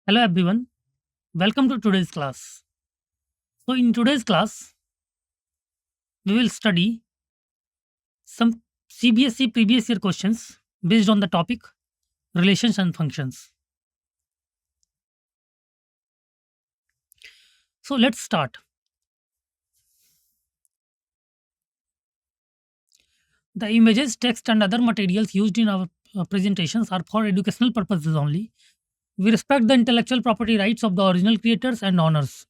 Hello everyone, welcome to today's class. So, in today's class, we will study some CBSE previous year questions based on the topic relations and functions. So, let's start. The images, text, and other materials used in our presentations are for educational purposes only. We respect the intellectual property rights of the original creators and owners.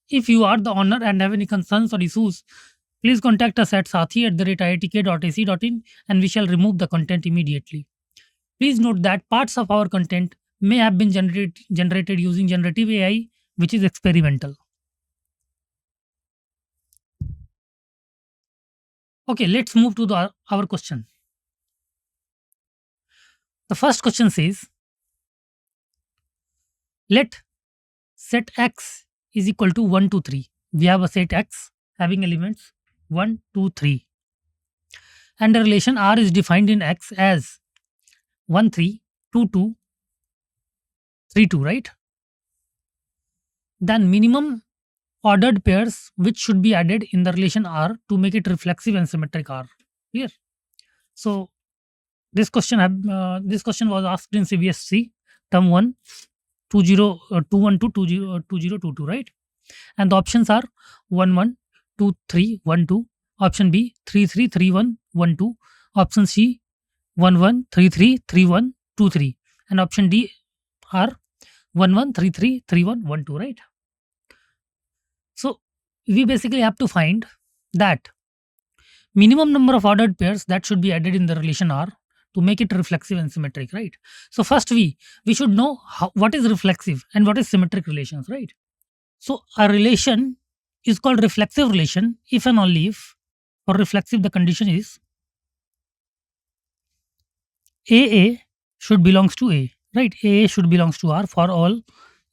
If you are the owner and have any concerns or issues, please contact us at sathi@iitk.ac.in and we shall remove the content immediately. Please note that parts of our content may have been generated using generative AI, which is experimental. Okay, let's move to our question. The first question says, let set x is equal to 1 to 3. We have a set x having elements 1, 2, 3. And the relation R is defined in x as 1, 3, 2, 2, 3, 2, right? Then minimum ordered pairs which should be added in the relation R to make it reflexive and symmetric R. Clear? So this question was asked in CBSC term 1 20 2022, right? And the options are 1 1 2 3 1 2, option B 3 3 3 1 1 2, option C 1 1 3 3 3 1 2 3, and option D are 1 1 3 3 3 1 1 2, right? So we basically have to find that minimum number of ordered pairs that should be added in the relation R to make it reflexive and symmetric, right? So first we should know what is reflexive and what is symmetric relations, right? So a relation is called reflexive relation if and only if for reflexive the condition is AA should belongs to A, right? AA should belongs to R for all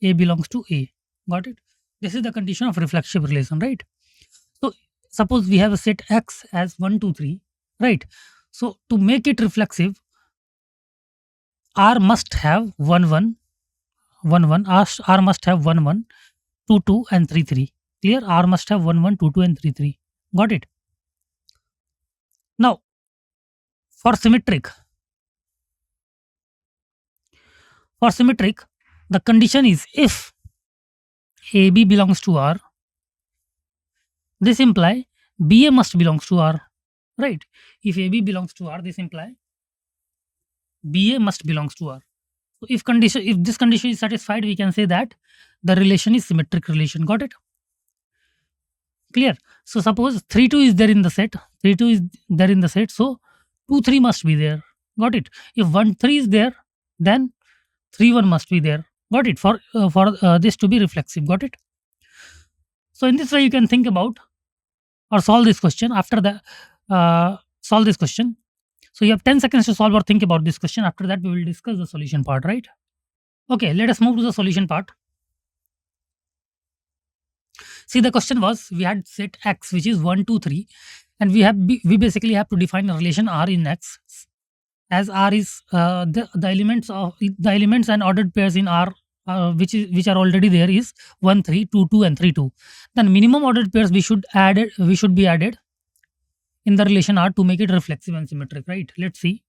A belongs to A. Got it? This is the condition of reflexive relation, right? So suppose we have a set X as 1, 2, 3, right? So to make it reflexive, R must have 1, 1, 1, 1. R must have 1, 1, 2, 2, and 3, 3. Clear? R must have 1, 1, 2, 2, and 3, 3. Got it? Now, for symmetric, the condition is if AB belongs to R, this imply BA must belongs to R, right? If AB belongs to R, this imply BA must belongs to R. So if this condition is satisfied, we can say that the relation is symmetric relation. Got it? Clear? So suppose 3 2 is there in the set, 3 2 is there in the set, so 2 3 must be there. Got it? If 1 3 is there, then 3 1 must be there. Got it? For this to be reflexive. Got it? So in this way, you can think about or solve this question. After that, solve this question. So you have 10 seconds to solve or think about this question. After that, we will discuss the solution part, right? Okay, let us move to the solution part. See, the question was we had set X, which is 1, 2, 3, and we basically have to define a relation R in X, as R is the elements and ordered pairs in R, which are already there is 1, 3, 2, 2, and 3, 2. Then minimum ordered pairs we should be added in the relation R to make it reflexive and symmetric, right? Let's see.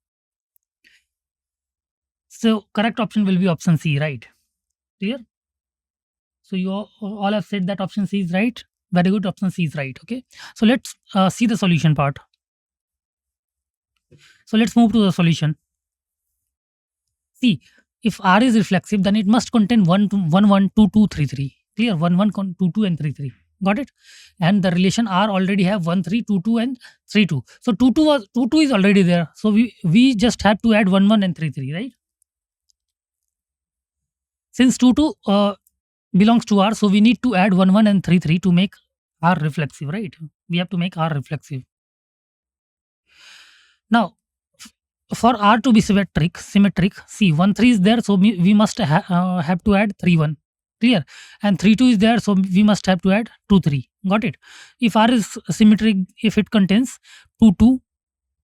So correct option will be option C, right? Clear? So you all have said that option C is right. Very good. Option C is right. Okay. So let's see the solution part. So let's move to the solution. See, if R is reflexive, then it must contain 1, 1, 2, 2, 3, 3. Clear? 1, 1, 2, 2, and 3, 3. Got it? And the relation R already have 1, 3, 2, 2, and 3, 2. So 2, 2 is already there. So we just have to add 1, 1, and 3, 3, right? Since 2, 2 belongs to R, so we need to add 1, 1, and 3, 3 to make R reflexive, right? We have to make R reflexive. Now, for R to be symmetric, see 1, 3 is there, so we must have to add 3, 1. Clear? And 3, 2 is there, so we must have to add 2, 3. Got it? If R is symmetric, if it contains 2, 2,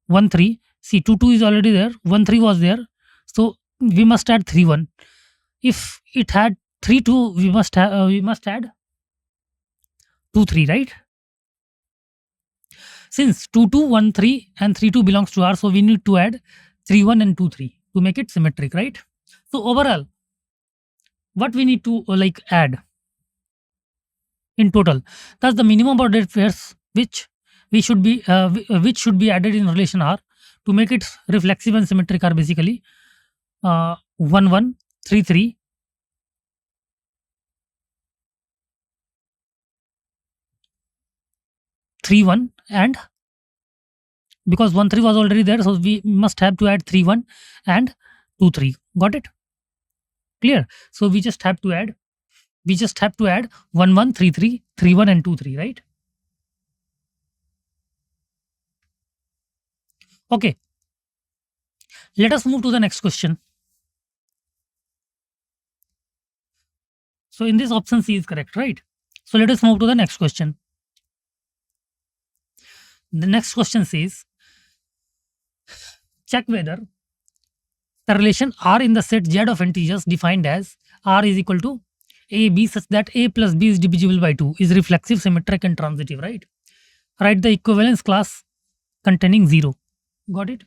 1, 3, see 2, 2 is already there, 1, 3 was there, so we must add 3, 1. if it had 3 2, we must add 2 3, right? Since 2 2 1 3 and 3 2 belongs to R, so we need to add 3 1 and 2 3 to make it symmetric, right? So overall, what we need to add in total? Thus, the minimum ordered pairs which should be added in relation R to make it reflexive and symmetric are basically 1 1 3 3 3 1, and because 1 3 was already there, so we must have to add 3 1 and 2 3. Got it? Clear? So we just have to add 1 1 3 3 3 1 and 2 3, right? Okay, let us move to the next question. So in this, option C is correct, right? So let us move to the next question. The next question says, check whether the relation R in the set Z of integers defined as R is equal to A B such that A plus B is divisible by 2 is reflexive, symmetric and transitive, right? Write the equivalence class containing 0. Got it?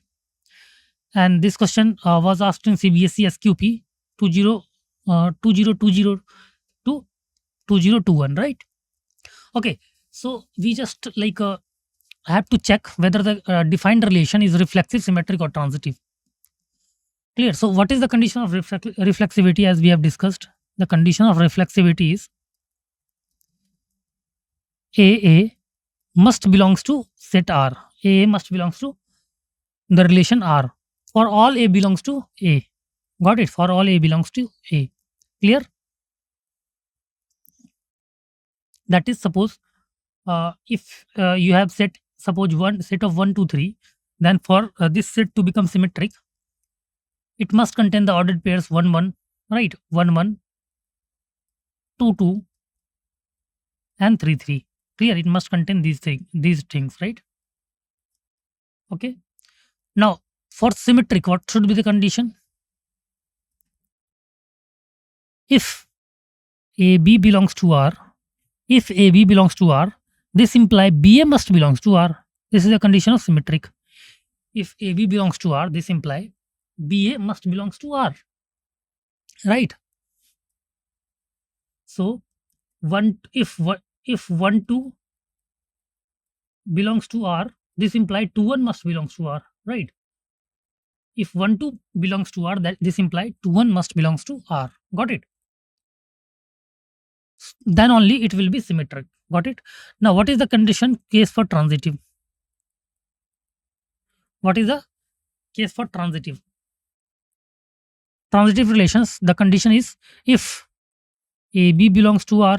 And this question was asked in CBSE SQP 2020 to 2021, right? Okay, so we just have to check whether the defined relation is reflexive, symmetric or transitive. Clear? So what is the condition of reflexivity? As we have discussed, the condition of reflexivity is AA must belongs to set R. AA must belongs to the relation R. For all A belongs to A. Got it? For all A belongs to A. Clear? That is, suppose if you have suppose one set of 1 2 3, then for this set to become symmetric, it must contain the ordered pairs 1 1, right? 1 1 2 2 and 3 3. Clear? It must contain these things, right? Okay. Now for symmetric, what should be the condition? If AB belongs to R, if AB belongs to R, this implies BA must belongs to R. This is the condition of symmetric. If AB belongs to R, this implies BA must belongs to R, right? So if 1 2 belongs to R, this implies 2 1 must belongs to R, right? If 1 2 belongs to R, that this implies 2 1 must belongs to R. Got it? Then only it will be symmetric. Got it? Now what is the condition case for transitive? What is the case for transitive? Transitive relations, the condition is if AB belongs to R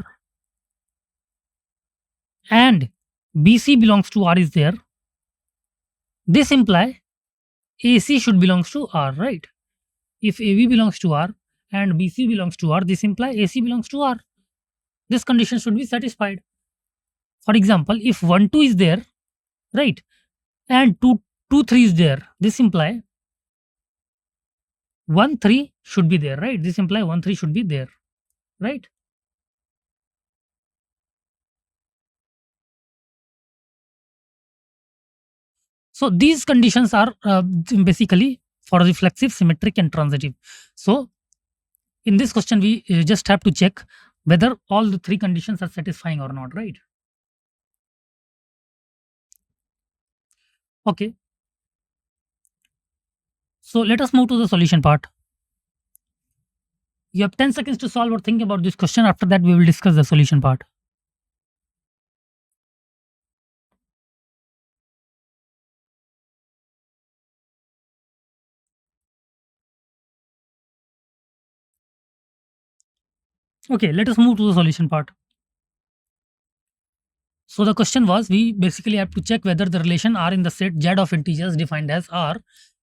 and BC belongs to R is there, this implies AC should belongs to R, right? If AB belongs to R and BC belongs to R, this implies AC belongs to R. This condition should be satisfied. For example, if 1 2 is there, right, and 2 3 is there, this implies 1 3 should be there, right? This implies 1 3 should be there, right? So these conditions are basically for reflexive, symmetric and transitive. So in this question, we just have to check whether all the three conditions are satisfying or not, right? Okay. So let us move to the solution part. You have 10 seconds to solve or think about this question. After that, we will discuss the solution part. Okay, let us move to the solution part. So the question was, we basically have to check whether the relation R in the set Z of integers defined as R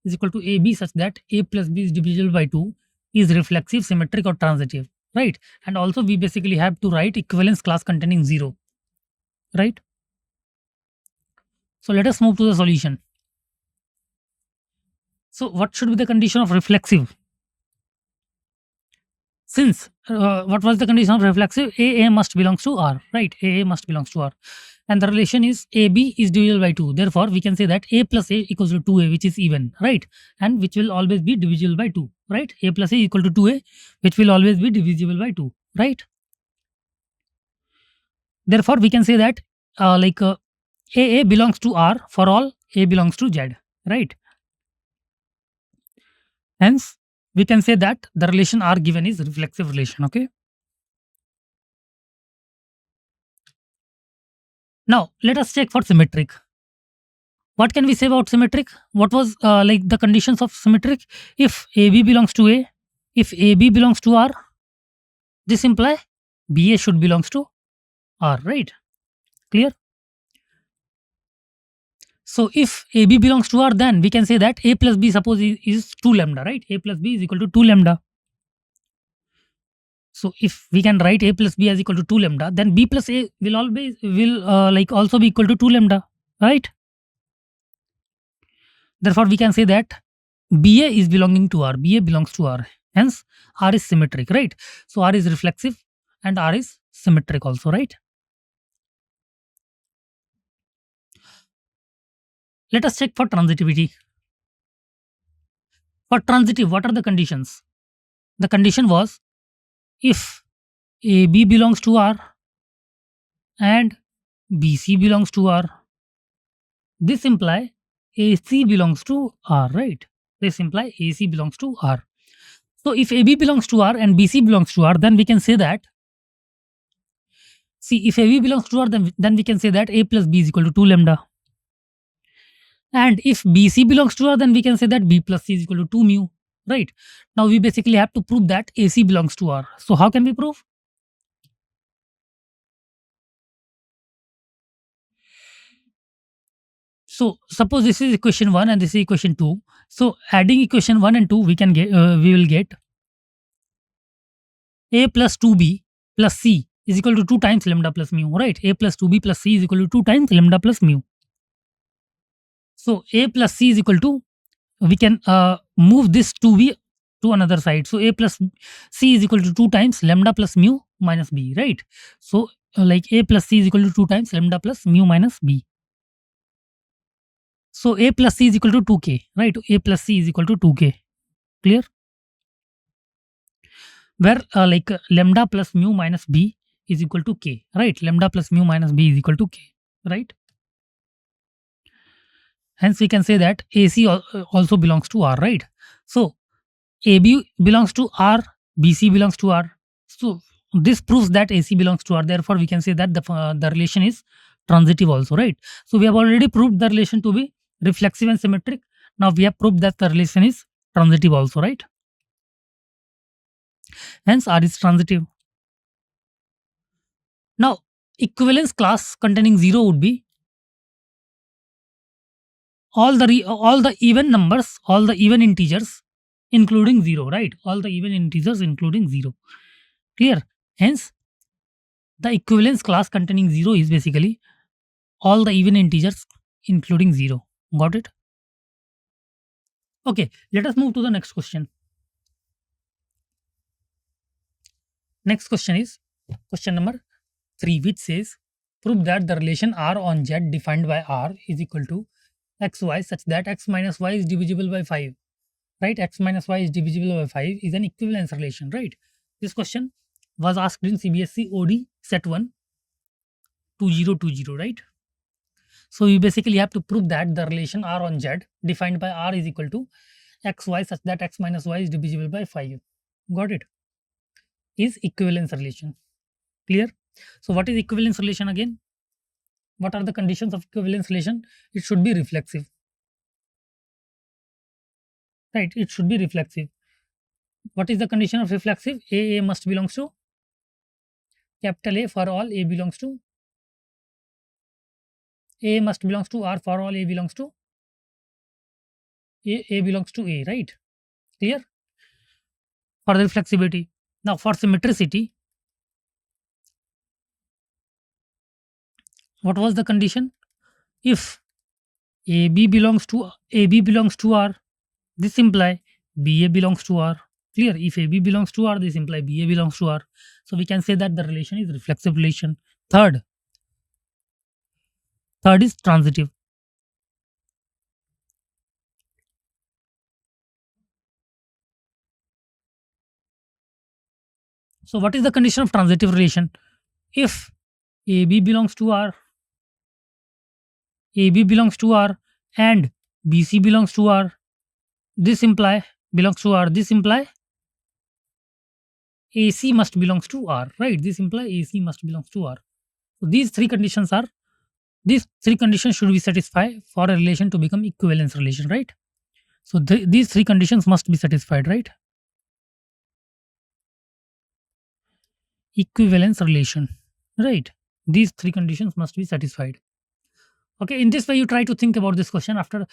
is equal to AB such that A plus B is divisible by 2 is reflexive, symmetric or transitive, right? And also we basically have to write equivalence class containing 0, right? So let us move to the solution. So what should be the condition of reflexive? since what was the condition of reflexive? A must belongs to R, right? A must belongs to R, and the relation is AB is divisible by 2. Therefore, we can say that A plus A equals to 2A, which is even, right? And which will always be divisible by 2, right? A plus A equal to 2A, which will always be divisible by 2, right? Therefore, we can say that AA belongs to R for all A belongs to Z, right? Hence, we can say that the relation R given is reflexive relation, okay? Now, let us check for symmetric. What can we say about symmetric? What was the conditions of symmetric? If AB belongs to A, if AB belongs to R, this imply BA should belongs to R, right? Clear? So if AB belongs to R, then we can say that A plus B suppose is 2 lambda, right? A plus B is equal to 2 lambda. So if we can write A plus B as equal to 2 lambda, then B plus A will also be equal to 2 lambda, right? Therefore, we can say that BA is belonging to R. BA belongs to R. Hence, R is symmetric, right? So R is reflexive and R is symmetric also, right? Let us check for transitivity. For transitive, what are the conditions? The condition was if AB belongs to R and BC belongs to R, this imply AC belongs to R, right? This imply AC belongs to R. So if AB belongs to R and BC belongs to R, then we can say that, see, if AB belongs to R, then we can say that A plus B is equal to 2 lambda. And if BC belongs to R, then we can say that B plus C is equal to 2 mu, right? Now we basically have to prove that AC belongs to R. So how can we prove? So suppose this is equation 1 and this is equation 2. So adding equation 1 and 2, we will get A plus 2B plus C is equal to 2 times lambda plus mu, right? A plus 2B plus C is equal to 2 times lambda plus mu. So A plus C is equal to, we can move this 2B to another side. So A plus C is equal to 2 times lambda plus mu minus B, right? So A plus C is equal to 2 times lambda plus mu minus B. So A plus C is equal to 2k, right? A plus C is equal to 2k. Clear? Where lambda plus mu minus B is equal to k, right? Lambda plus mu minus B is equal to k, right? Hence, we can say that AC also belongs to R, right? So AB belongs to R, BC belongs to R. So this proves that AC belongs to R. Therefore, we can say that the relation is transitive also, right? So we have already proved the relation to be reflexive and symmetric. Now we have proved that the relation is transitive also, right? Hence, R is transitive. Now, equivalence class containing 0 would be all the even numbers, all the even integers, including 0, right? All the even integers including 0. Clear? Hence, the equivalence class containing 0 is basically all the even integers including 0. Got it? Okay, let us move to the next question. Next question is question number 3, which says prove that the relation R on Z defined by R is equal to xy such that x minus y is divisible by 5, right? X minus y is divisible by 5 is an equivalence relation, right? This question was asked in CBSE OD set 1 2020, right? So you basically have to prove that the relation R on Z defined by R is equal to xy such that x minus y is divisible by 5. Got it? Is equivalence relation. Clear? So what is equivalence relation again? What are the conditions of equivalence relation? It should be reflexive. Right? It should be reflexive. What is the condition of reflexive? A must belongs to capital A for all A belongs to A must belongs to R for all A belongs to A belongs to A, right? Clear? For the reflexivity. Now for symmetricity, what was the condition? If AB belongs to R, this imply BA belongs to R. Clear? If AB belongs to R, this imply BA belongs to R. So we can say that the relation is reflexive relation. Third is transitive. So what is the condition of transitive relation? If AB belongs to R, AB belongs to R, and BC belongs to R, this imply belongs to R. This imply AC must belongs to R, right? This imply AC must belongs to R. So these three conditions should be satisfied for a relation to become equivalence relation, right? So these three conditions must be satisfied, right? Equivalence relation, right? These three conditions must be satisfied. Okay, in this way, you try to think about this question. After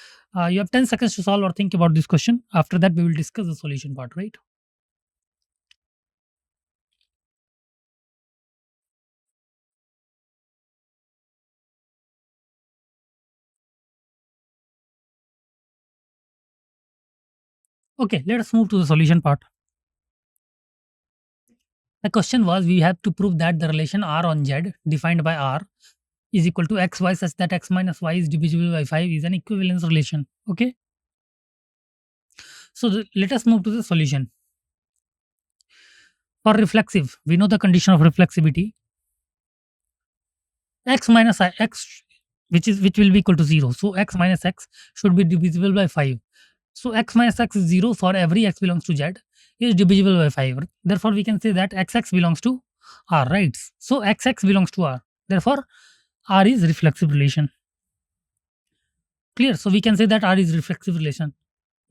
you have 10 seconds to solve or think about this question. After that, we will discuss the solution part, right? Okay, let us move to the solution part. The question was we have to prove that the relation R on Z defined by R is equal to xy such that x minus y is divisible by 5 is an equivalence relation. Okay, so let us move to the solution. For reflexive, we know the condition of reflexivity x minus x, which will be equal to 0. So x minus x should be divisible by 5. So x minus x is 0 for every x belongs to Z is divisible by 5. Therefore, we can say that xx belongs to R, right? So xx belongs to R. Therefore, R is reflexive relation. Clear? So we can say that R is reflexive relation.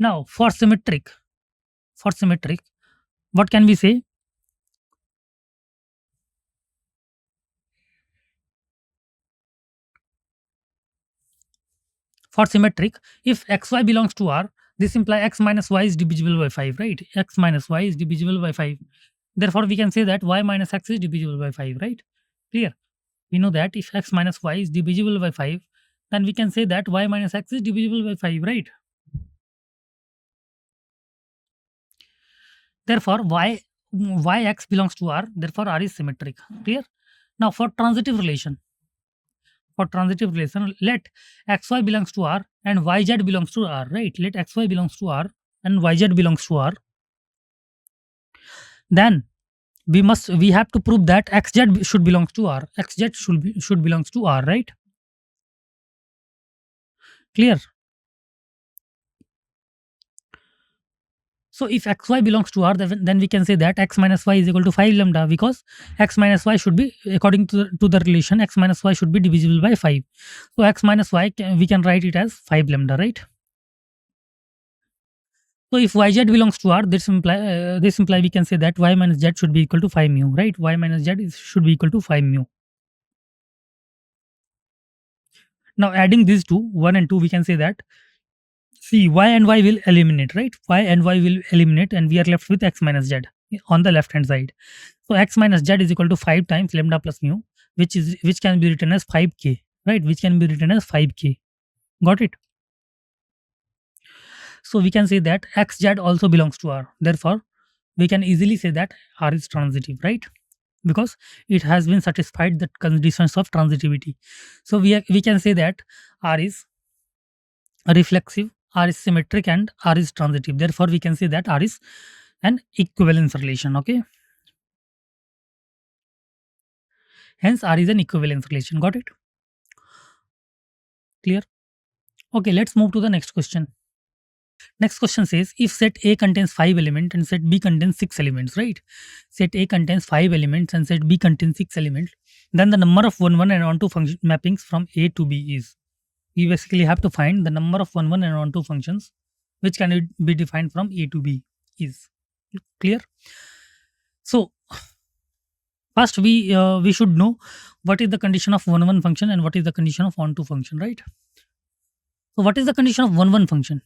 Now, for symmetric, what can we say? For symmetric, if xy belongs to R, this implies x minus y is divisible by 5, right? X minus y is divisible by 5. Therefore, we can say that y minus x is divisible by 5, right? Clear? We know that if x minus y is divisible by 5, then we can say that y minus x is divisible by 5, right? Therefore, yx belongs to R, therefore R is symmetric. Clear? Now, for transitive relation, let xy belongs to R and yz belongs to R, right? Let xy belongs to R and yz belongs to R. Then we have to prove that xz should belongs to R. Xz should belongs to R, right? Clear? So if xy belongs to R, then we can say that x minus y is equal to 5 lambda, because x minus y should be, according to the relation, x minus y should be divisible by 5. So x minus y, we can write it as 5 lambda, right? So if yz belongs to R, this imply we can say that y minus z should be equal to 5 mu, right? Y minus z should be equal to 5 mu. Now adding these two, 1 and 2, we can say that, see, y and y will eliminate, right? Y and y will eliminate, and we are left with x minus z on the left hand side. So x minus z is equal to 5 times lambda plus mu, which can be written as 5k, right? Which can be written as 5k. Got it? So we can say that xz also belongs to R. Therefore, we can easily say that R is transitive, right? Because it has been satisfied the conditions of transitivity. So we can say that R is reflexive, R is symmetric, and R is transitive. Therefore, we can say that R is an equivalence relation. Okay. Hence, R is an equivalence relation. Got it? Clear? Okay, let's move to the next question. Next question says if set A contains 5 elements and set B contains 6 elements, right? Set A contains 5 elements and set B contains 6 elements, then the number of 1, 1 and 1, 2 function mappings from A to B is. We basically have to find the number of 1, 1 and 1, 2 functions which can be defined from A to B is. Clear? So first we should know what is the condition of 1, 1 function and what is the condition of 1, 2 function, right? So what is the condition of 1, 1 function?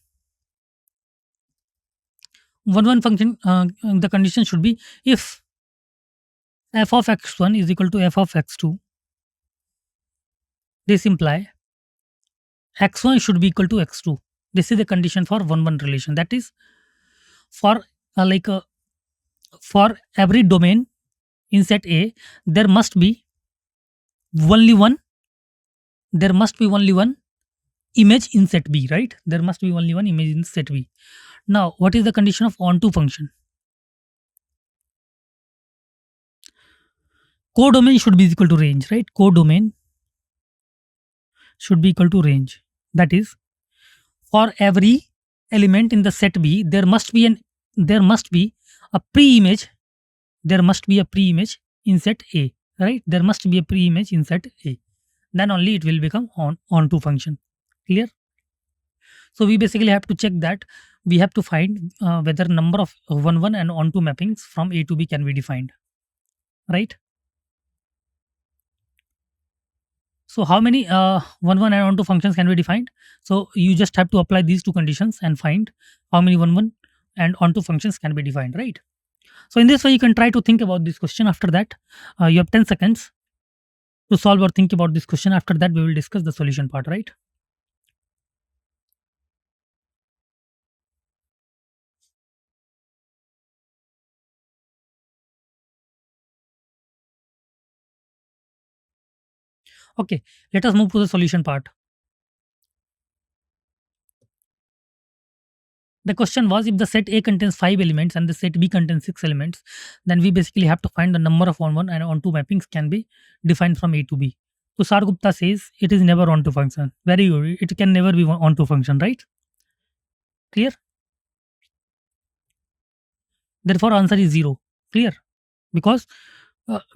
1, 1 function, the condition should be if f of x1 is equal to f of x2, this imply x1 should be equal to x2. This is the condition for 1, 1 relation. That is for for every domain in set A, there must be only one there must be only one image in set B, right? There must be only one image in set B. Now, what is the condition of onto function? Codomain should be equal to range, right? Codomain should be equal to range. That is, for every element in the set B, there must be a pre-image. There must be a pre-image in set A, right? There must be a pre-image in set A. Then only it will become onto function. Clear? So we basically have to check that we have to find whether number of 1 and onto mappings from A to B can be defined, right? So how many 1 and onto functions can be defined? So you just have to apply these two conditions and find how many 1 and onto functions can be defined, right? So in this way, you can try to think about this question. After that, you have 10 seconds to solve or think about this question. After that, we will discuss the solution part, right? Okay, let us move to the solution part. The question was, if the set A contains 5 elements and the set B contains 6 elements, then we basically have to find the number of on1 and onto mappings can be defined from A to B. So Sargupta says it is never onto function. Very good. It can never be onto function, right? Clear? Therefore, answer is 0. Clear? Because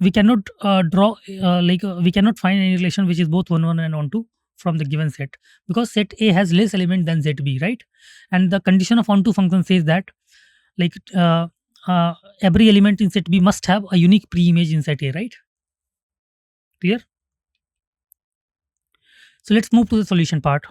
we cannot we cannot find any relation which is both on1 and onto from the given set, because set A has less element than set B, right? And the condition of onto function says that like every element in set B must have a unique pre-image in set A, right? Clear? So let's move to the solution part.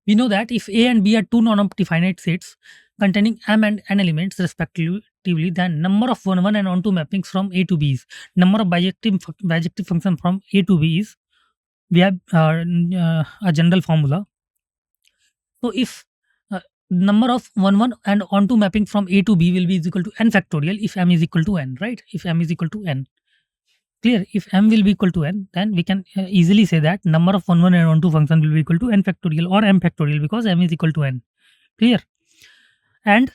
We know that if A and B are two non-empty finite sets containing m and n elements respectively, then number of 1 and onto mappings from A to B is number of bijective function from A to B is, we have a general formula. So if number of 1 and onto mapping from A to B will be is equal to n factorial if m is equal to n, right? If m is equal to n. Clear? If m will be equal to n, then we can easily say that number of 1 and onto function will be equal to n factorial or m factorial, because m is equal to n. Clear? And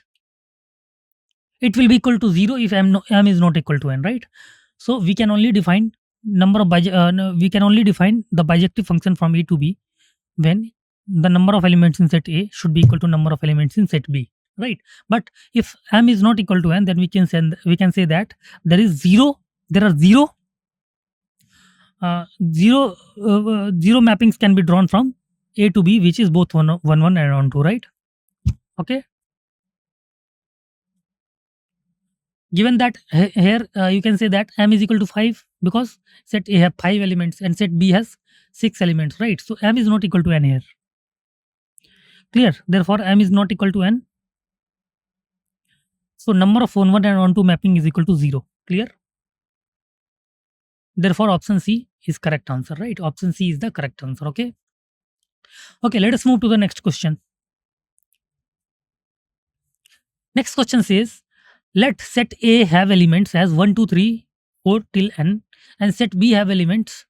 it will be equal to 0 if m is not equal to n, right? So we can only define we can only define the bijective function from A to B when the number of elements in set A should be equal to number of elements in set B, right? But if m is not equal to n, then we can say that there is there are zero mappings can be drawn from A to B, which is both 1 and onto, right? Okay. Given that here you can say that m is equal to 5 because set A have 5 elements and set B has 6 elements, right? So m is not equal to n here. Clear? Therefore, m is not equal to n. So number of 1 and onto mapping is equal to 0. Clear? Therefore, option C is correct answer, right? Option C is the correct answer. Okay. Okay, let us move to the next question. Next question says, let set A have elements as 1, 2, 3, 4 till n, and set B have elements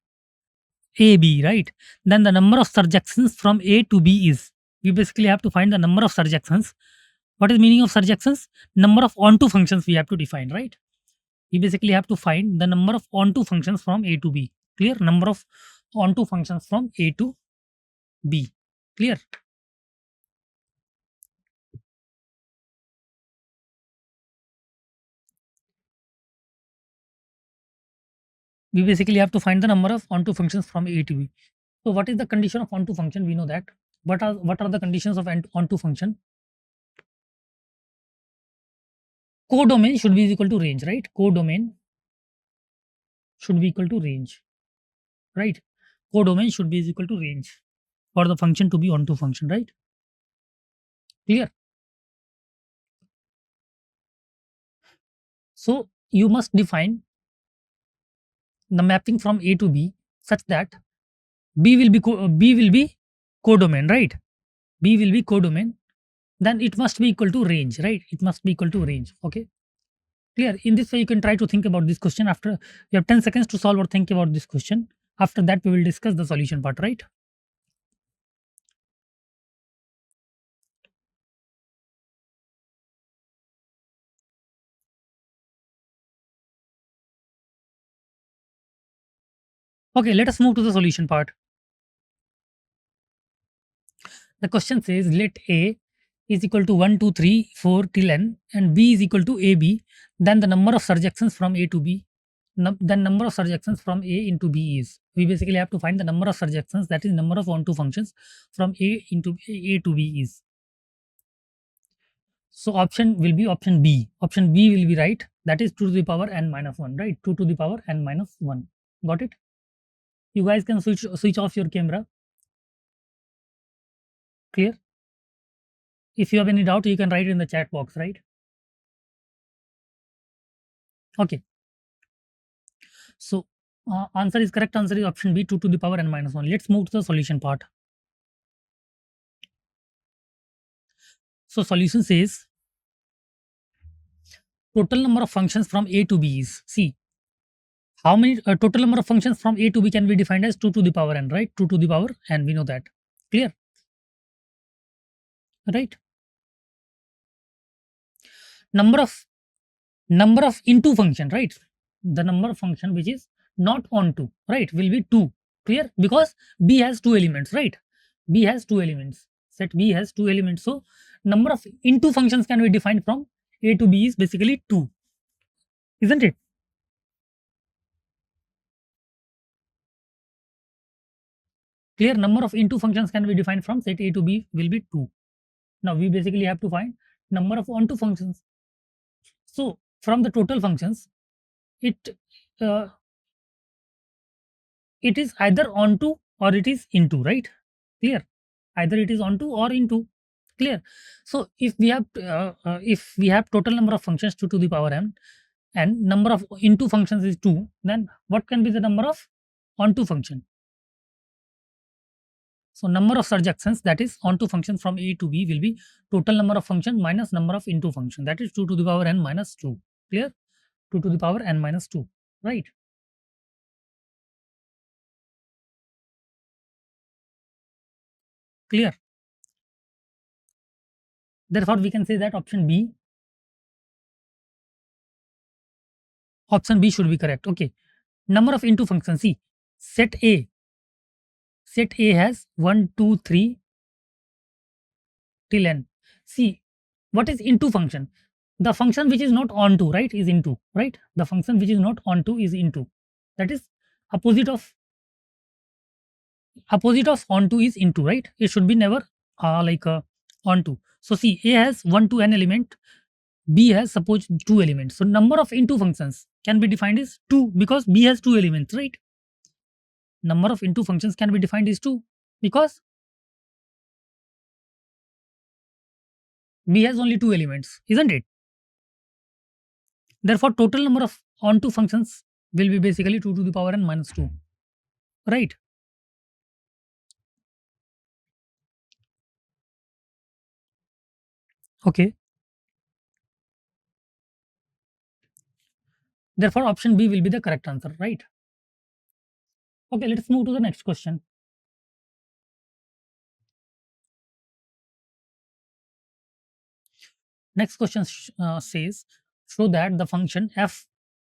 A, B, right? Then the number of surjections from A to B is, we basically have to find the number of surjections. What is meaning of surjections? Number of onto functions we have to define, right? We basically have to find the number of onto functions from A to B. Clear? Number of onto functions from A to B. Clear? We basically have to find the number of onto functions from A to B. So what is the condition of onto function? We know that. What are the conditions of onto function? Codomain should be equal to range, right? Codomain should be equal to range, right? Codomain should be equal to range for the function to be onto function, right? Clear? So you must define the mapping from A to B such that B will be codomain, right? B will be codomain then it must be equal to range, right? It must be equal to range. Okay, clear. In this way you can try to think about this question. After you have 10 seconds to solve or think about this question. After that we will discuss the solution part, right? Okay, let us move to the solution part. The question says let A is equal to 1, 2, 3, 4 till n and B is equal to AB, then the number of surjections from A to B, then number of surjections from A into B is. We basically have to find the number of surjections, that is number of onto functions from A into A to B is. So option will be option B. Option B will be right. That is 2 to the power n minus 1, right? 2 to the power n minus 1. Got it? You guys can switch off your camera. Clear? If you have any doubt, you can write it in the chat box, right? Okay. So answer is correct. Answer is option B, 2 to the power n minus 1. Let's move to the solution part. So solution says total number of functions from A to B is, see, how many total number of functions from A to B can be defined as 2 to the power n, right? 2 to the power n, we know that. Clear? Right? Number of into function, right? The number of function which is not onto, right, will be 2. Clear? Because B has two elements, right? B has two elements. Set B has two elements. So number of into functions can be defined from A to B is basically 2, isn't it? Clear? Number of into functions can be defined from set A to B will be 2. Now we basically have to find number of onto functions. So from the total functions, it uh, it is either onto or it is into, right? Clear? Either it is onto or into. Clear? So if we have total number of functions 2 to the power n and number of into functions is 2, then what can be the number of onto function? So number of surjections, that is onto functions from A to B, will be total number of function minus number of into function, that is 2 to the power n minus 2. Clear? 2 to the power n minus 2, right? Clear? Therefore we can say that option B should be correct. Okay, number of into functions, see, set A has 1, 2, 3 till n. See, what is into function? The function which is not onto, right, is into, right? The function which is not onto is into. That is opposite of onto is into, right? It should be never onto. So see, A has 1 to n element, B has suppose 2 elements. So number of into functions can be defined as 2 because B has 2 elements, right? Number of into functions can be defined as 2 because B has only 2 elements, isn't it? Therefore, total number of onto functions will be basically 2 to the power n minus 2, right? Okay. Therefore, option B will be the correct answer, right? Okay, let's move to the next question. Next question says, show that the function f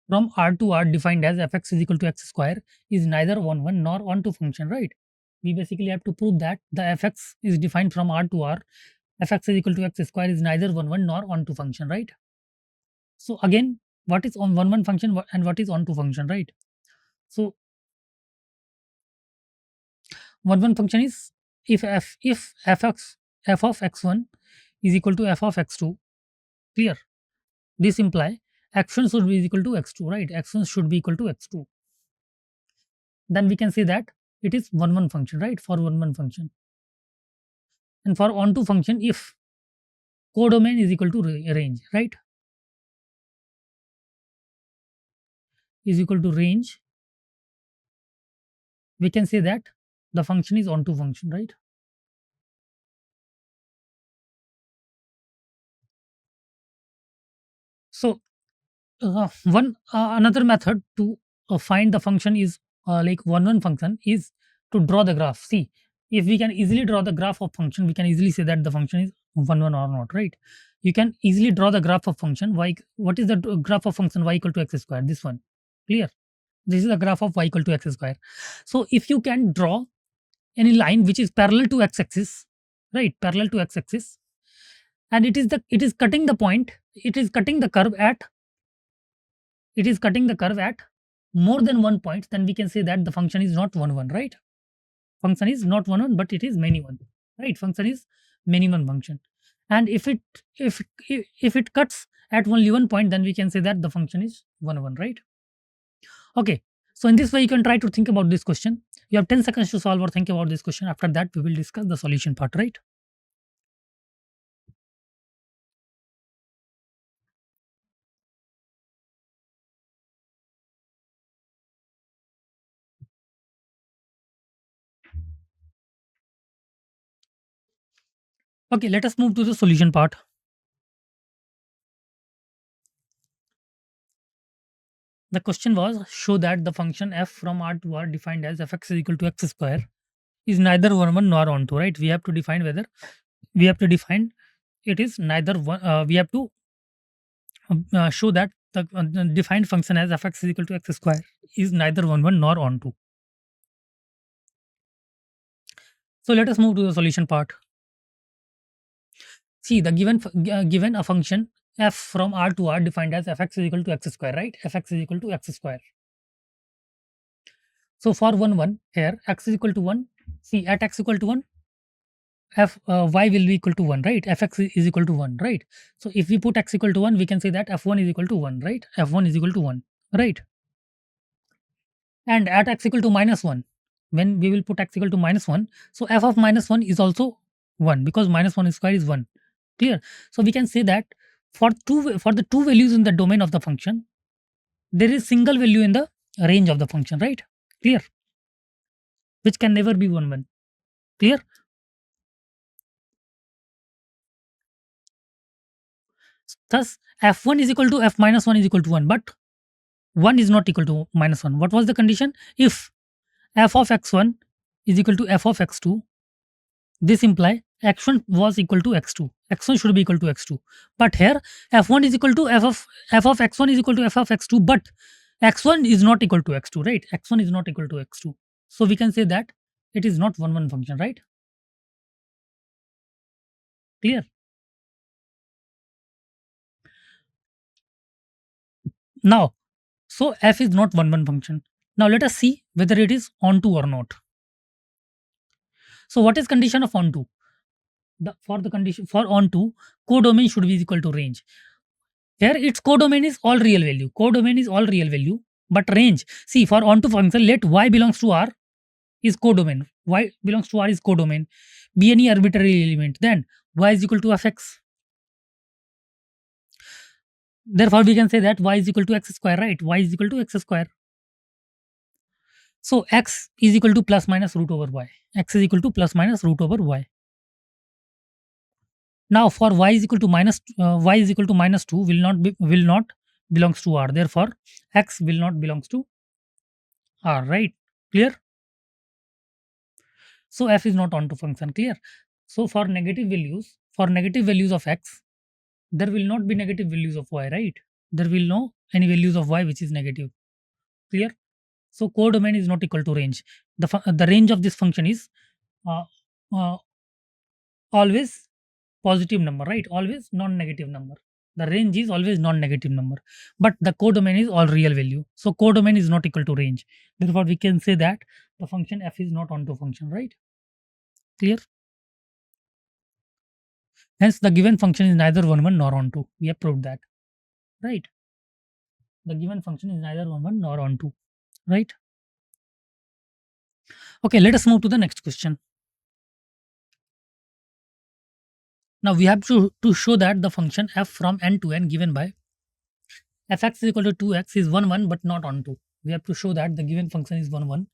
from R to R defined as fx is equal to x square is neither on1 nor onto function, right? We basically have to prove that the fx is defined from R to R, fx is equal to x square is neither on1 nor onto function, right? So again, what is on one function and what is onto function, right? So one function is if f of x1 is equal to f of x2. Clear? This imply x1 should be equal to x2, right? x1 should be equal to x2. Then we can say that it is one function, right? For one function. And for onto function, if codomain is equal to range, right? Is equal to range, we can say that the function is onto function, right? So one another method to find the function is like one function is to draw the graph. See, if we can easily draw the graph of function, we can easily say that the function is one or not, right? You can easily draw the graph of function y. What is the graph of function y equal to x square? This one, clear? This is the graph of y equal to x square. So if you can draw any line which is parallel to x axis, right? Parallel to x axis, and it is cutting the point. It is cutting the curve at more than one point, then we can say that the function is not one, right? Function is not one, but it is many one, right? Function is many one function. And if it cuts at only one point, then we can say that the function is one, right? Okay. So in this way, you can try to think about this question. You have 10 seconds to solve or think about this question. After that, we will discuss the solution part, right? Okay, let us move to the solution part. The question was, show that the function f from R to R defined as fx is equal to x square is neither one nor onto, right? We have to define whether we have to define it is neither one. We have to show that the defined function as fx is equal to x square is neither one nor onto. So let us move to the solution part. See, the given a function f from R to R defined as fx is equal to x square, right? Fx is equal to x square. So for 1 here, x is equal to 1. See, at x equal to 1, y will be equal to 1, right? Fx is equal to 1, right? So if we put x equal to 1, we can say that f1 is equal to 1, right? F1 is equal to 1, right? And at x equal to minus 1, when we will put x equal to minus 1, so f of minus 1 is also 1 because minus 1 square is 1. Clear? So we can say that for the two values in the domain of the function, there is single value in the range of the function, right? Clear? Which can never be 1. Clear? Thus, f1 is equal to f minus 1 is equal to 1, but 1 is not equal to minus 1. What was the condition? If f of x1 is equal to f of x2, this imply x1 was equal to x2. x1 should be equal to x2. But here f1 is equal to f of x1 is equal to f of x2, but x1 is not equal to x2, right? X1 is not equal to x2. So we can say that it is not one function, right? Clear? Now, so f is not one function. Now let us see whether it is onto or not. So what is condition of onto? For the condition for onto, codomain should be equal to range. Here its codomain is all real value. Codomain is all real value, but range. See, for onto function, let y belongs to R is codomain. Y belongs to R is codomain. Be any arbitrary element. Then y is equal to fx. Therefore, we can say that y is equal to x square, right? Y is equal to x square. So x is equal to plus minus root over y. X is equal to plus minus root over y. Now for y is equal to minus 2 will not belongs to R. Therefore, x will not belongs to R, right? Clear? So f is not onto function, clear? So for negative values of x, there will not be negative values of y, right? There will no any values of y which is negative. Clear? So codomain is not equal to range. The range of this function is uh, uh, always positive number, right? Always non-negative number. The range is always non-negative number, but the codomain is all real value. So codomain is not equal to range. Therefore, we can say that the function f is not onto function, right? Clear? Hence, the given function is neither one nor onto. We have proved that, right? The given function is neither one nor onto, right? Okay, let us move to the next question. Now we have to show that the function f from n to n given by fx is equal to 2x is 1 but not onto. We have to show that the given function is 1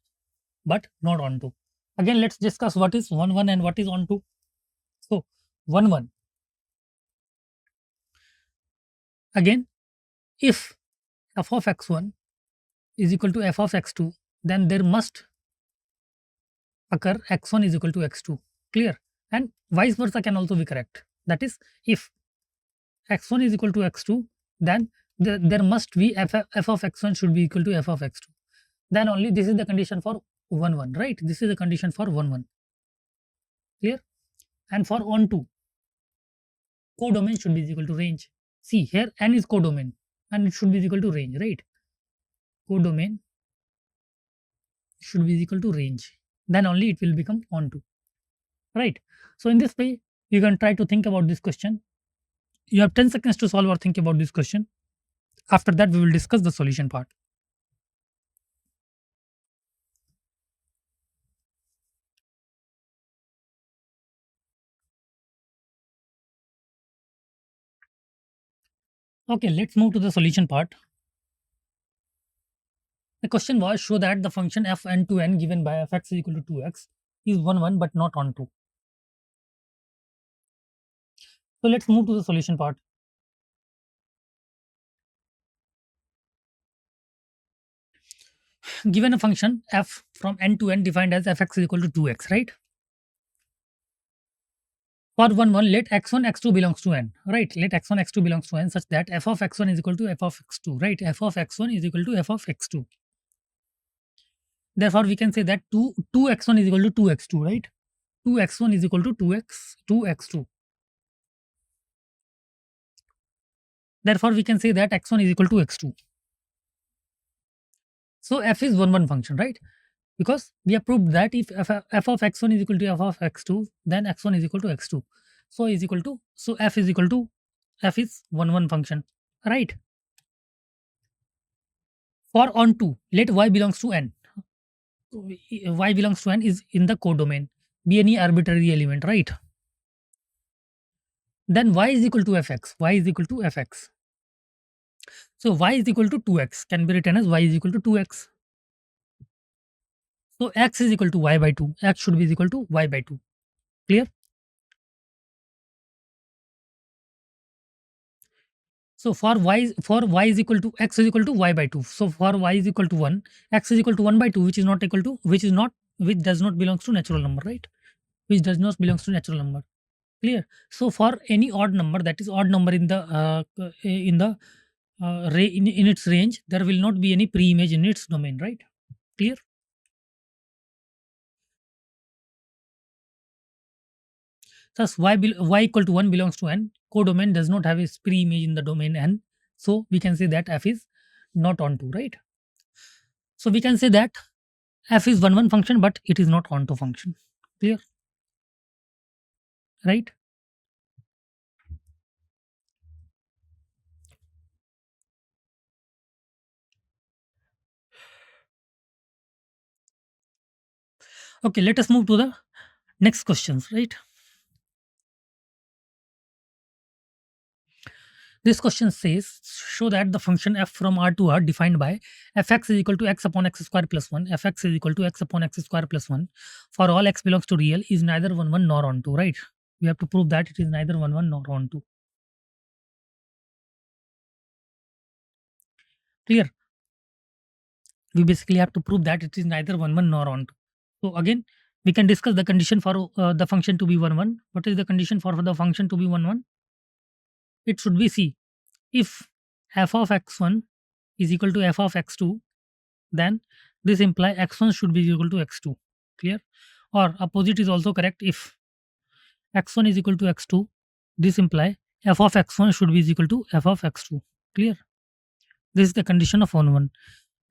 but not onto. Again, let's discuss what is 1 and what is onto. So 1 again, if f of x1 is equal to f of x2, then there must occur x1 is equal to x2. Clear? And vice versa can also be correct. That is, if x1 is equal to x2, then there must be f of x1 should be equal to f of x2. Then only this is the condition for 1 1, right? This is the condition for 1 1. Clear? And for on 2, codomain should be equal to range. See, here n is codomain and it should be equal to range, right? Codomain should be equal to range. Then only it will become on 2, right? So in this way, you can try to think about this question. You have 10 seconds to solve or think about this question. After that, we will discuss the solution part. Okay, let's move to the solution part. The question was, show that the function f n to n given by fx is equal to 2x is 1 1 but not on 2. So let's move to the solution part. Given a function f from n to n defined as fx is equal to 2x, right? For 1 1, let x1 x2 belongs to n, right? Let x1 x2 belongs to n such that f of x1 is equal to f of x2, right? F of x1 is equal to f of x2. Therefore, we can say that 2x1 is equal to 2x2, right? 2x1 is equal to 2x2. Therefore, we can say that x1 is equal to x2. So f is 1 1 function, right? Because we have proved that if f of x1 is equal to f of x2, then x1 is equal to x2. So f is equal to f is 1 1 function, right? For on 2, let y belongs to n. Y belongs to n is in the codomain. Be any arbitrary element, right? Then y is equal to fx. Y is equal to fx. So y is equal to 2x can be written as y is equal to 2x. So x is equal to y by 2. X should be equal to y by 2. Clear? So for y is equal to x is equal to y by 2. So for y is equal to 1, x is equal to 1 by 2, which is not equal to which does not belongs to natural number, right? Which does not belongs to natural number. Clear? So for any odd number, that is odd number in the in its range, there will not be any pre-image in its domain, right? Clear? Thus y equal to 1 belongs to n. Codomain does not have a pre-image in the domain n. So we can say that f is not onto, right? So we can say that f is 1 1 function, but it is not onto function. Clear? Right? Okay, let us move to the next questions, right? This question says, show that the function f from R to R defined by fx is equal to x upon x square plus 1, fx is equal to x upon x square plus 1 for all x belongs to real is neither 1 1 nor onto, right? We have to prove that it is neither 1 1 nor onto. Clear? We basically have to prove that it is neither 1 1 nor onto. So again, we can discuss the condition for the function to be 1 1. What is the condition for the function to be 1 1? It should be C. If f of x1 is equal to f of x2, then this implies x1 should be equal to x2. Clear? Or opposite is also correct. If x1 is equal to x2, this implies f of x1 should be equal to f of x2. Clear? This is the condition of on 1.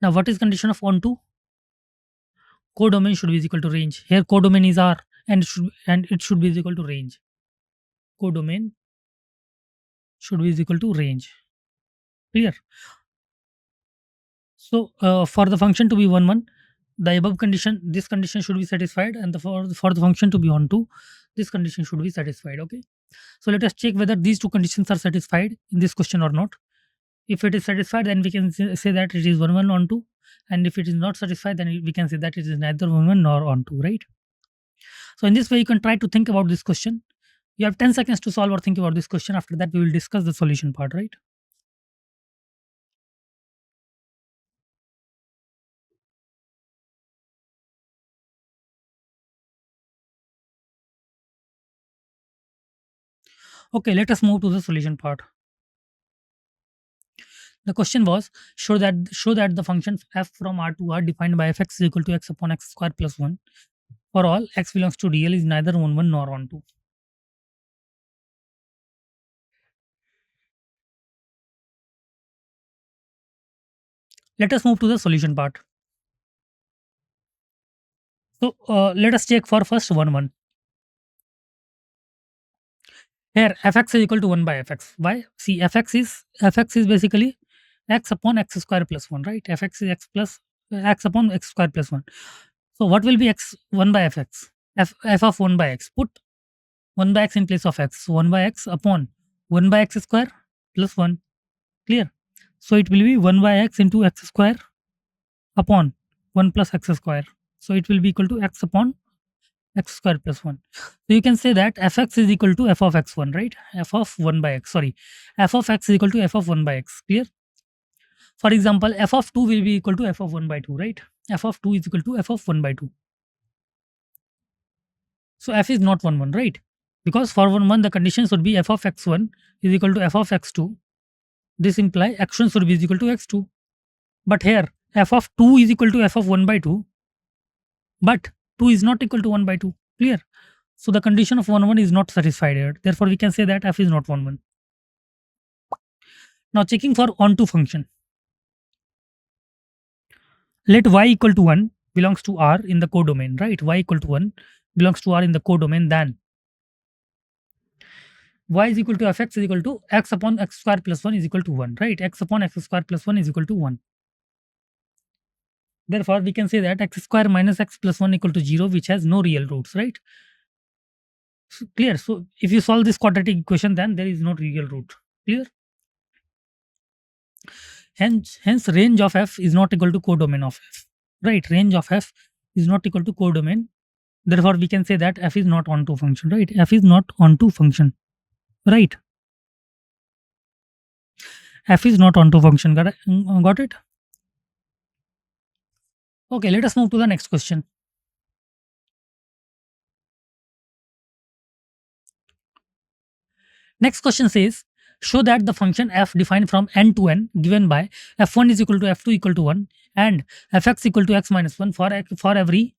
Now what is condition of on 2? Codomain should be equal to range. Here codomain is R and it should be equal to range. Codomain should be equal to range. Clear? So for the function to be 1 1, the above condition, this condition should be satisfied, and for the function to be on 2, this condition should be satisfied. Okay. So let us check whether these two conditions are satisfied in this question or not. If it is satisfied, then we can say that it is 1 1 on 2, and if it is not satisfied, then we can say that it is neither 1 1 nor on 2, right? So in this way, you can try to think about this question. You have 10 seconds to solve or think about this question. After that, we will discuss the solution part, right? Okay, let us move to the solution part. The question was, show that the function f from R to R defined by fx is equal to x upon x square plus 1 for all x belongs to real is neither 1 1 nor 1 2. Let us move to the solution part. So let us check for first 1 1. Here fx is equal to 1 by fx. Why? See, fx is basically x upon x square plus 1, right? Fx is x upon x square plus 1. So what will be x 1 by fx? F of 1 by x. Put 1 by x in place of x. So 1 by x upon 1 by x square plus 1. Clear? So it will be 1 by x into x square upon 1 plus x square. So it will be equal to x upon x square plus 1. So you can say that fx is equal to f of x1, right? F of 1 by x. Sorry. F of x is equal to f of 1 by x. Clear? For example, f of 2 will be equal to f of 1 by 2, right? F of 2 is equal to f of 1 by 2. So f is not 1 1, right? Because for 1 1, the condition should be f of x1 is equal to f of x2. This implies x1 should be equal to x2. But here, f of 2 is equal to f of 1 by 2. But 2 is not equal to 1 by 2. Clear? So the condition of 1 1 is not satisfied here. Therefore, we can say that f is not 1 1. Now checking for onto function. Let y equal to 1 belongs to R in the codomain, right? Y equal to 1 belongs to R in the codomain, then y is equal to fx is equal to x upon x square plus 1 is equal to 1, right? X upon x square plus 1 is equal to 1. Therefore, we can say that x square minus x plus 1 equal to 0, which has no real roots, right? So, clear? So if you solve this quadratic equation, then there is no real root. Clear? Hence range of f is not equal to codomain of f, right? Range of f is not equal to codomain. Therefore, we can say that f is not onto function, right? F is not onto function, right? F is not onto function. Got it? Okay, let us move to the next question. Next question says, show that the function f defined from n to n given by f1 is equal to f2 equal to 1 and fx equal to x minus 1 for every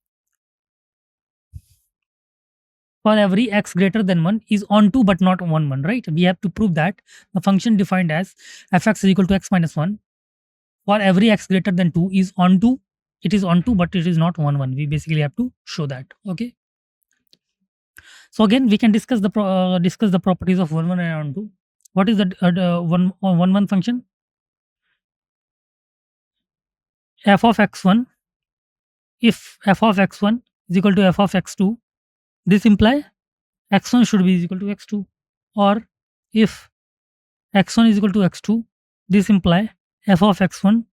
x greater than 1 is onto but not 1 1, right? We have to prove that the function defined as fx is equal to x minus 1 for every x greater than 2 is onto. It is onto but it is not 1 1. We basically have to show that. Okay. So again, we can discuss the properties of 1 1 and onto. What is the 1 1 function? F of x1, if f of x1 is equal to f of x2, this imply x1 should be equal to x2, or if x1 is equal to x2, this imply f of x1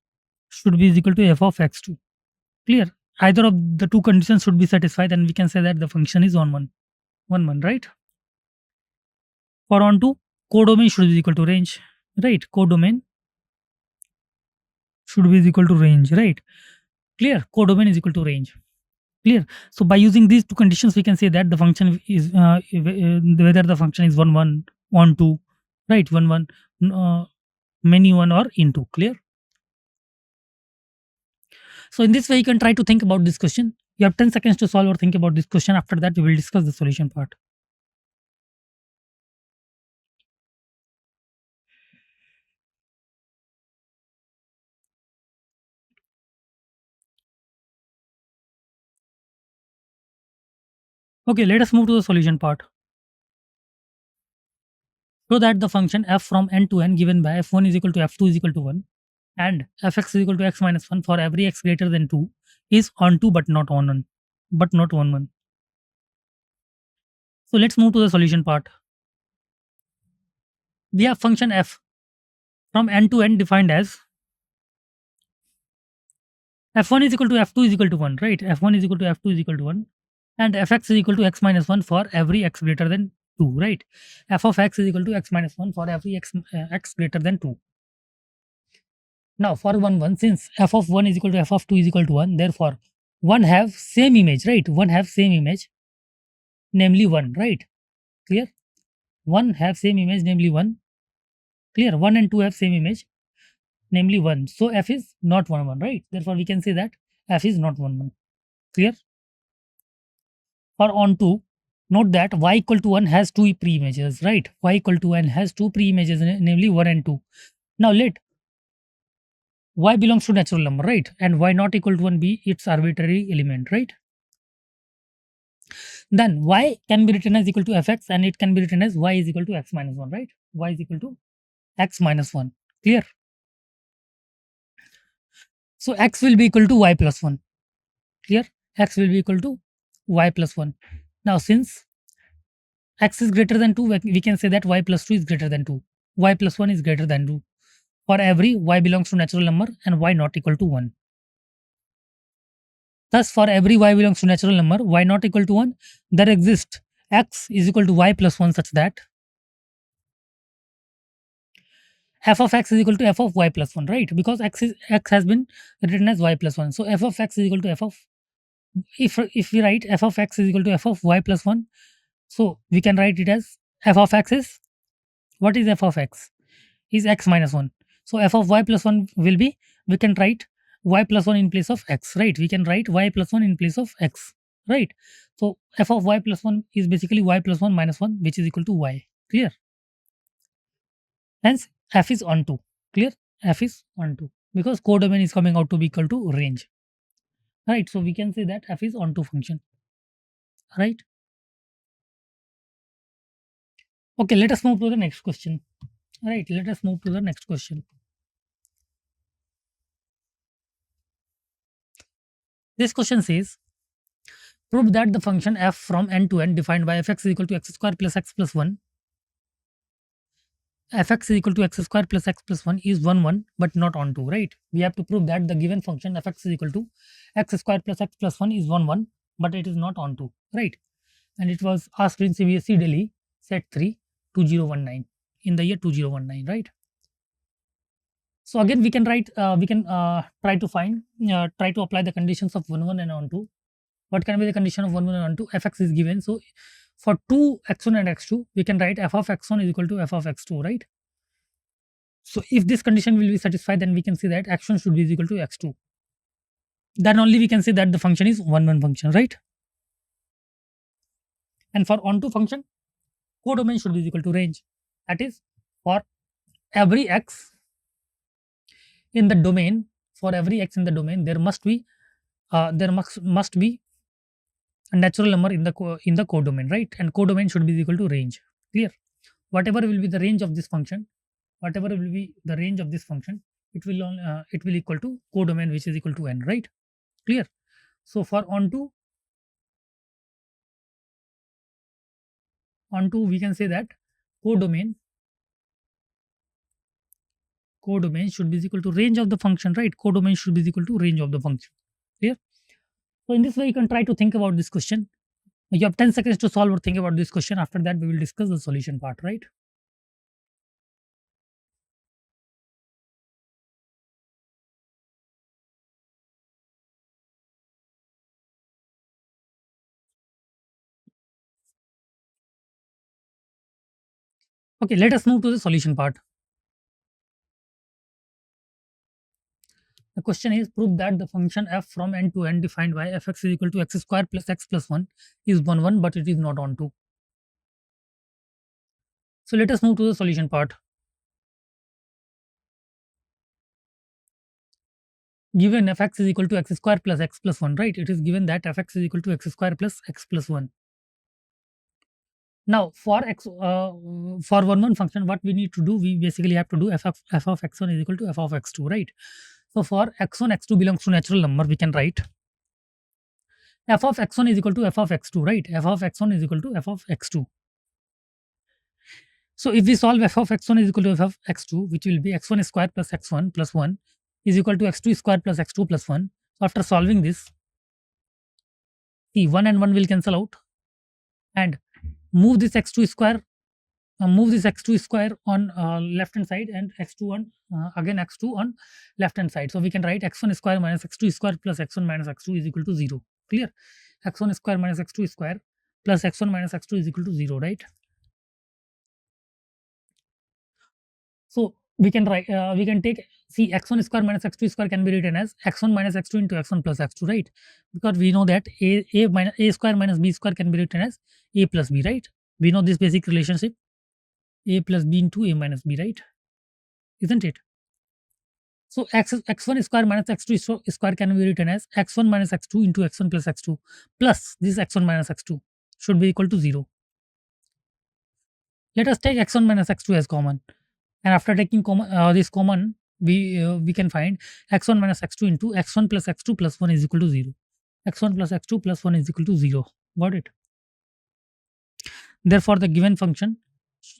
should be equal to f of x2. Clear? Either of the two conditions should be satisfied, and we can say that the function is 1 1 1 1, right? For onto, codomain should be equal to range, right? Codomain should be equal to range, right? Clear? Codomain is equal to range. Clear? So by using these two conditions, we can say that the function is whether the function is 1 1 1 2, right? 1 1 many 1 or into. Clear? So in this way, you can try to think about this question. You have 10 seconds to solve or think about this question. After that, we will discuss the solution part. Okay, let us move to the solution part. So that the function f from n to n given by f1 is equal to f2 is equal to 1 and fx is equal to x minus 1 for every x greater than 2 is onto but not on 1. But not 1 1. So let's move to the solution part. We have function f from n to n defined as f1 is equal to f2 is equal to 1, right? F1 is equal to f2 is equal to 1 and fx is equal to x minus 1 for every x greater than 2, right? F of x is equal to x minus 1 for every x greater than 2. Now for 1 1, since f of 1 is equal to f of 2 is equal to 1, therefore 1 have same image, right? 1 have same image, namely 1, right? Clear? 1 have same image, namely 1. Clear? 1 and 2 have same image, namely 1. So f is not 1 1, right? Therefore we can say that f is not 1 1. Clear? For on 2, note that y equal to 1 has two pre-images, right? Y equal to 1 has two pre-images, namely 1 and 2. Now let y belongs to natural number, right? And y not equal to 1 be its arbitrary element, right? Then y can be written as equal to fx, and it can be written as y is equal to x minus 1, right? Y is equal to x minus 1. Clear? So x will be equal to y plus 1. Clear? X will be equal to y plus 1. Now since x is greater than 2, we can say that y plus 2 is greater than 2. Y plus 1 is greater than 2. For every y belongs to natural number and y not equal to 1. Thus, for every y belongs to natural number, y not equal to 1, there exists x is equal to y plus 1 such that f of x is equal to f of y plus 1, right? Because x has been written as y plus 1. So f of x is equal to f of, if we write f of x is equal to f of y plus 1, so we can write it as f of x is, what is f of x? Is x minus 1. So f of y plus 1 will be, we can write y plus 1 in place of x, right? We can write y plus 1 in place of x, right? So f of y plus 1 is basically y plus 1 minus 1, which is equal to y. Clear? Hence f is onto. Clear? F is onto, because codomain is coming out to be equal to range, right? So we can say that f is onto function, right? Okay, let us move to the next question. Right, let us move to the next question. This question says, prove that the function f from n to n defined by fx is equal to x square plus x plus 1, fx is equal to x square plus x plus 1 is 1 1 but not onto, right? We have to prove that the given function fx is equal to x square plus x plus 1 is 1 1 but it is not onto, right? And it was asked in CBSE Delhi set 3 2019, in the year 2019, right? So again we can write, we can try to find, try to apply the conditions of 1 1 and onto. What can be the condition of 1 1 and 1 2? Fx is given. So for 2 x1 and x2, we can write f of x1 is equal to f of x2, right? So if this condition will be satisfied, then we can say that x1 should be equal to x2. Then only we can say that the function is 1 1 function, right? And for onto function, codomain should be equal to range. That is, for every x in the domain, for every x in the domain, there must be a natural number in the codomain, right? And codomain should be equal to range. Clear? Whatever will be the range of this function, whatever will be the range of this function, it will equal to codomain, which is equal to n, right? Clear? So for onto we can say that codomain should be equal to range of the function, right? Codomain should be equal to range of the function. Clear? So in this way you can try to think about this question. You have 10 seconds to solve or think about this question. After that we will discuss the solution part, right? Okay, let us move to the solution part. The question is, prove that the function f from n to n defined by fx is equal to x square plus x plus 1 is 1 1 but it is not onto. So let us move to the solution part. Given fx is equal to x square plus x plus 1, right? It is given that fx is equal to x square plus x plus 1. Now for for 1 1 function, what we need to do, we basically have to do f of x1 is equal to f of x2, right? So for x1 x2 belongs to natural number, we can write f of x1 is equal to f of x2, right? F of x1 is equal to f of x2. So if we solve f of x1 is equal to f of x2, which will be x1 square plus x1 plus 1 is equal to x2 square plus x2 plus 1. So after solving this, see 1 and 1 will cancel out, and move this x2 square, on left hand side, and x2 on again x2 on left hand side. So we can write x1 square minus x2 square plus x1 minus x2 is equal to 0. Clear? X1 square minus x2 square plus x1 minus x2 is equal to 0, right? we can write, we can take, see, x1 square minus x2 square can be written as x1 minus x2 into x1 plus x2, right? Because we know that a minus a square minus b square can be written as a plus b, right? We know this basic relationship, a plus b into a minus b, right? Isn't it? So x1 square minus x2 square can be written as x1 minus x2 into x1 plus x2 plus this x1 minus x2 should be equal to 0. Let us take x1 minus x2 as common, and after taking this common, we can find x1 minus x2 into x1 plus x2 plus 1 is equal to 0. x1 plus x2 plus 1 is equal to 0. Got it? Therefore, the given function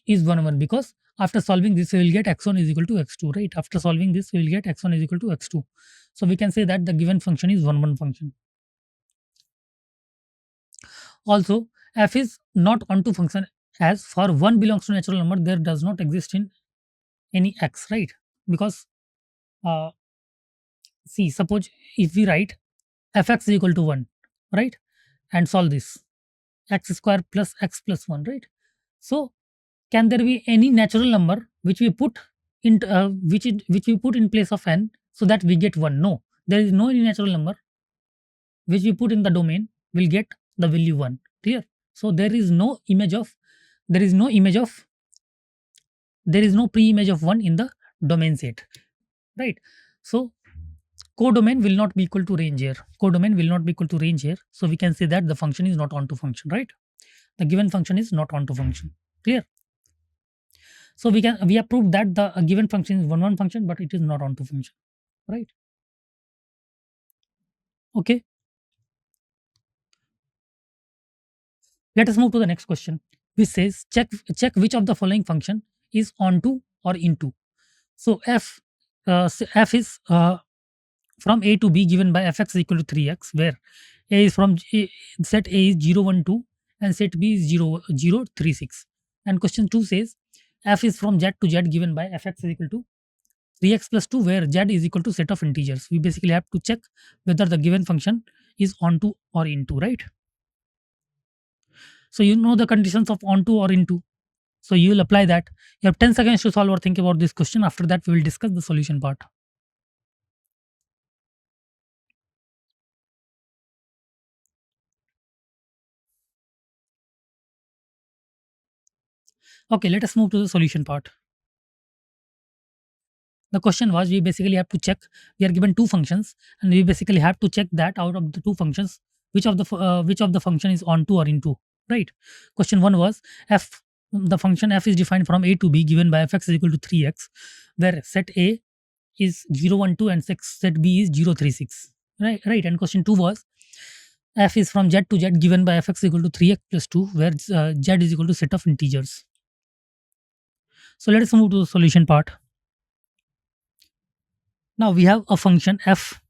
is 1 1, because after solving this we will get x1 is equal to x2, right? After solving this we will get x1 is equal to x2. So we can say that the given function is 1 1 function. Also, f is not onto function, as for 1 belongs to natural number there does not exist in any x, right? Because uh, see, suppose if we write fx is equal to 1, right, and solve this, x square plus x plus 1, right? So can there be any natural number which we put in which we put in place of n so that we get 1? No, there is no any natural number which we put in the domain will get the value 1. Clear? So there is no image of, there is no image of, there is no pre-image of 1 in the domain set, right? So codomain will not be equal to range here. Codomain will not be equal to range here. So we can say that the function is not onto function, right? The given function is not onto function. Clear? So we have proved that the given function is 1 1 function, but it is not onto function, right? Okay. Let us move to the next question, which says check which of the following function is onto or into. So f is from a to b given by fx is equal to 3x, where a is from set a is 0 1 2 and set b is 0 0 3 6. And question 2 says f is from z to z given by fx is equal to 3x plus 2, where z is equal to set of integers. We basically have to check whether the given function is onto or into, right? So you know the conditions of onto or into. So you will apply that. You have 10 seconds to solve or think about this question. After that, we will discuss the solution part. Okay, let us move to the solution part. The question was, we basically have to check, we are given two functions and we basically have to check that out of the two functions which of the function is onto or into, right? Question 1 was f, the function f is defined from a to b given by fx is equal to 3x, where set a is 0 1 2 and set b is 0 3 6, right. And question 2 was f is from z to z given by fx is equal to 3x plus 2, where z is equal to set of integers. So let us move to the solution part. Now we have a function f,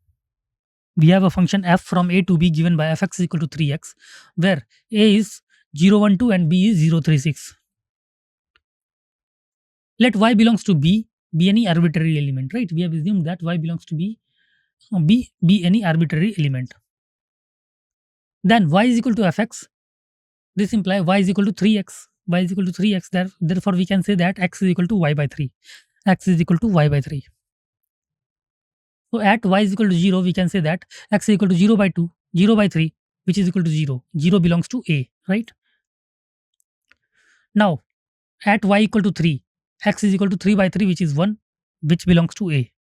from a to b given by fx is equal to 3x, where a is 0 1 2 and b is 0 3 6. Let y belongs to b be any arbitrary element, right? We have assumed that y belongs to b be any arbitrary element. Then y is equal to fx. This implies y is equal to 3x. Y is equal to 3x. Therefore, we can say that x is equal to y by 3. X is equal to y by 3. So at y is equal to 0, we can say that x is equal to 0 by 2, 0 by 3, which is equal to 0. 0 belongs to a, right? Now, at y equal to 3, x is equal to 3 by 3, which is 1, which belongs to a.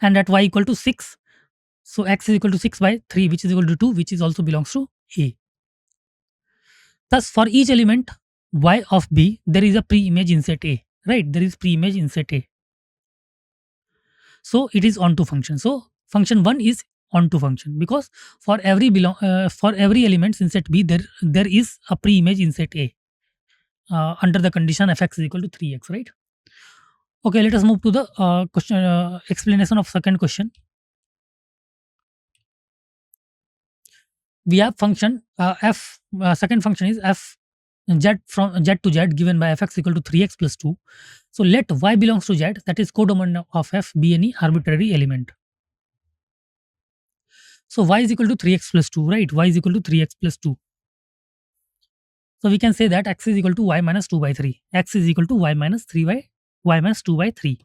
And at y equal to 6, so x is equal to 6 by 3, which is equal to 2, which is also belongs to a. Thus, for each element y of b, there is a pre-image in set a, right? There is pre-image in set a. So it is onto function. So function 1 is onto function, because for every element in set b, there is a pre-image in set a under the condition fx is equal to 3x, right? Okay, let us move to the question explanation of second question. We have function f, second function is f z from z to z given by fx equal to 3x plus 2. So let y belongs to z, that is codomain of f, be any arbitrary element. So y is equal to 3x plus 2, right? Y is equal to 3x plus 2. So we can say that x is equal to y minus 2 by 3. X is equal to y minus 3 by y minus 2 by 3.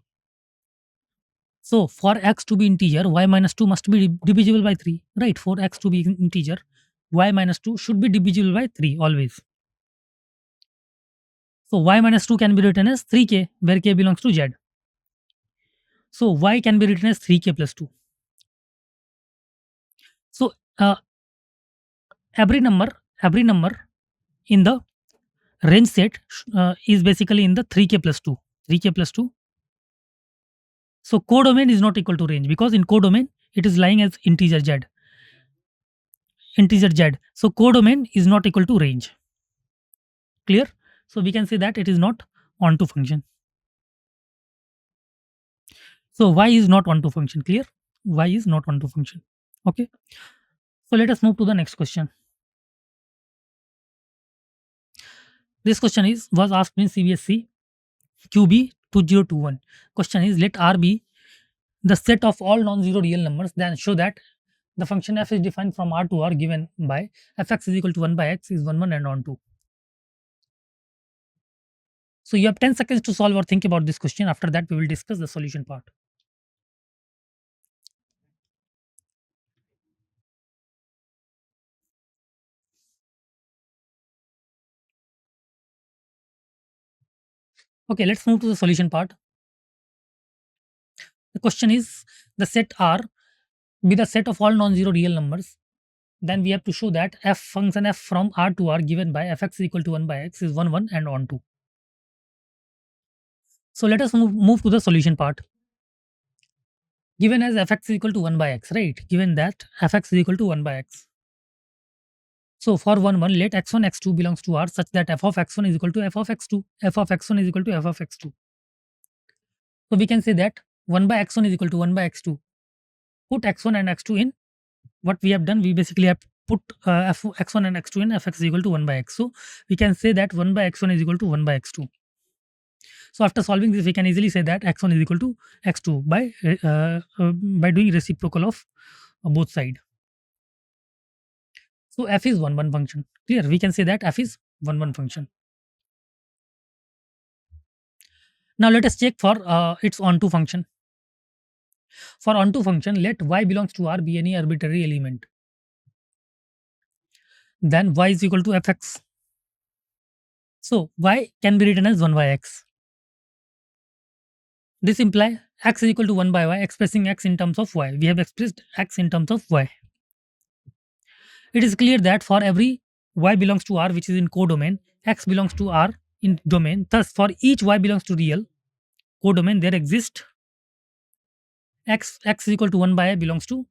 So for x to be integer, y minus 2 must be divisible by 3, right? For x to be integer, y minus 2 should be divisible by 3 always. So y minus 2 can be written as 3k, where k belongs to z. So y can be written as 3k plus 2. So every number in the range set is basically in the 3k plus 2. 3k plus 2. So codomain is not equal to range, because in codomain it is lying as integer z. Integer z. So codomain is not equal to range. Clear? So we can say that it is not onto function. So y is not onto function. Clear? Y is not onto function. Okay. So let us move to the next question. This question was asked in CBSE QB 2021. Question is, let R be the set of all non-zero real numbers, then show that the function f is defined from R to R given by fx is equal to 1 by x is 1 1 and on 2. So you have 10 seconds to solve or think about this question. After that, we will discuss the solution part. Okay, let's move to the solution part. The question is, the set R be the set of all non-zero real numbers. Then we have to show that function f from R to R given by fx is equal to 1 by x is 1 1 and on 2. So let us move to the solution part. Given as fx is equal to 1 by x, right? Given that fx is equal to 1 by x. So for 1 1, let x1 x2 belongs to R such that f of x1 is equal to f of x2. F of x1 is equal to f of x2. So we can say that 1 by x1 is equal to 1 by x2. Put x1 and x2 in. What we have done, we basically have put x1 and x2 in fx is equal to 1 by x. So we can say that 1 by x1 is equal to 1 by x2. So after solving this, we can easily say that x1 is equal to x2 by doing reciprocal of both side. So f is 1 1 function. Clear? We can say that f is 1 1 function. Now let us check for its onto function. For onto function, let y belongs to R be any arbitrary element. Then y is equal to fx. So y can be written as 1 by x. This implies x is equal to 1 by y, expressing x in terms of y. We have expressed x in terms of y. It is clear that for every y belongs to R which is in codomain, x belongs to R in domain. Thus, for each y belongs to real codomain, there exists x is equal to 1 by y belongs to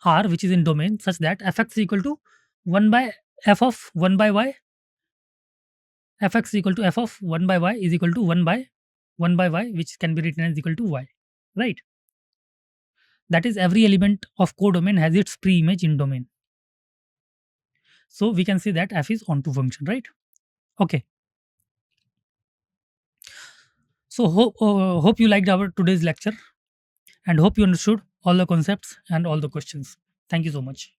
R which is in domain, such that fx is equal to 1 by f of 1 by y. Fx is equal to f of 1 by y is equal to 1 by y, which can be written as equal to y, right? That is, every element of codomain has its pre-image in domain. So we can say that f is onto function, right? Okay. So hope you liked our today's lecture, and hope you understood all the concepts and all the questions. Thank you so much.